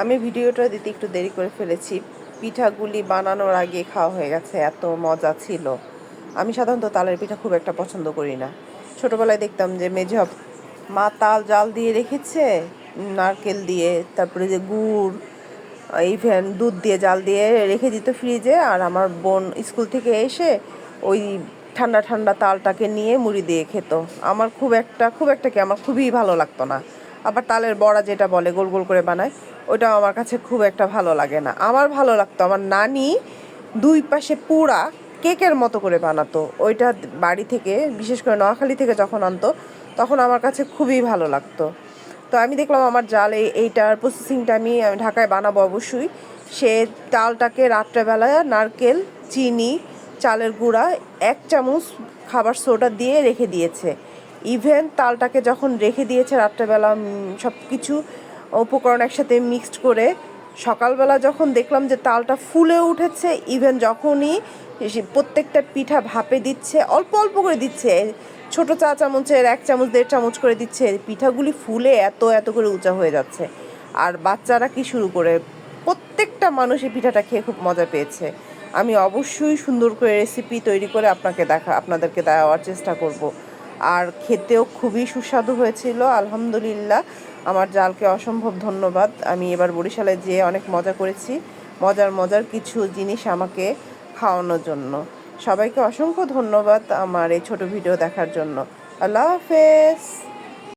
আমি ভিডিওটা দিতে একটু দেরি করে ফেলেছি। পিঠাগুলি বানানোর আগে খাওয়া হয়ে গেছে, এত মজা ছিল। আমি সাধারণত তালের পিঠা খুব একটা পছন্দ করি না। ছোটোবেলায় দেখতাম যে মা তাল জাল দিয়ে রেখেছে, নারকেল দিয়ে, তারপরে যে গুড়, ইভেন দুধ দিয়ে জাল দিয়ে রেখে দিত ফ্রিজে, আর আমার বোন স্কুল থেকে এসে ওই ঠান্ডা ঠান্ডা তালটাকে নিয়ে মুড়ি দিয়ে খেত। আমার খুব একটা কি আমার খুবই ভালো লাগতো না। আবার তালের বড়া যেটা বলে গোল গোল করে বানায়, ওইটাও আমার কাছে খুব একটা ভালো লাগে না। আমার ভালো লাগতো আমার নানি দুই পাশে পুরা কেকের মতো করে বানাতো, ওইটা বাড়ি থেকে, বিশেষ করে নোয়াখালী থেকে যখন আনতো, তখন আমার কাছে খুবই ভালো লাগতো। তো আমি দেখলাম আমার জাল এইটার প্রসেসিংটা আমি ঢাকায় বানাবো অবশ্যই। সে তালটাকে রাত্রেবেলা নারকেল, চিনি, চালের গুঁড়া, 1 চামচ খাবার সোডা দিয়ে রেখে দিয়েছে। ইভেন তালটাকে যখন রেখে দিয়েছে রাত্রেবেলা, সব কিছু উপকরণ একসাথে মিক্সড করে, সকালবেলা যখন দেখলাম যে তালটা ফুলে উঠেছে, ইভেন যখনই প্রত্যেকটা পিঠা ভাপে দিচ্ছে, অল্প অল্প করে দিচ্ছে, ছোটো চা চামচের 1 চামচ 1.5 চামচ করে দিচ্ছে, পিঠাগুলি ফুলে এত এত করে উঁচা হয়ে যাচ্ছে। আর বাচ্চারা কি শুরু করে, প্রত্যেকটা মানুষ এই পিঠাটা খেয়ে খুব মজা পেয়েছে। আমি অবশ্যই সুন্দর করে রেসিপি তৈরি করে আপনাদেরকে দেওয়ার চেষ্টা করব। আর খেতেও খুবই সুস্বাদু হয়েছিল আলহামদুলিল্লাহ। আমার জালকে অসম্ভব ধন্যবাদ। আমি এবার বরিশালে যেয়ে অনেক মজা করেছি, মজার কিছু জিনিস আমাকে খাওয়ানোর জন্য। সবাইকে অসংখ্য ধন্যবাদ আমার এই ছোট ভিডিও দেখার জন্য। আল্লাহ হাফেজ।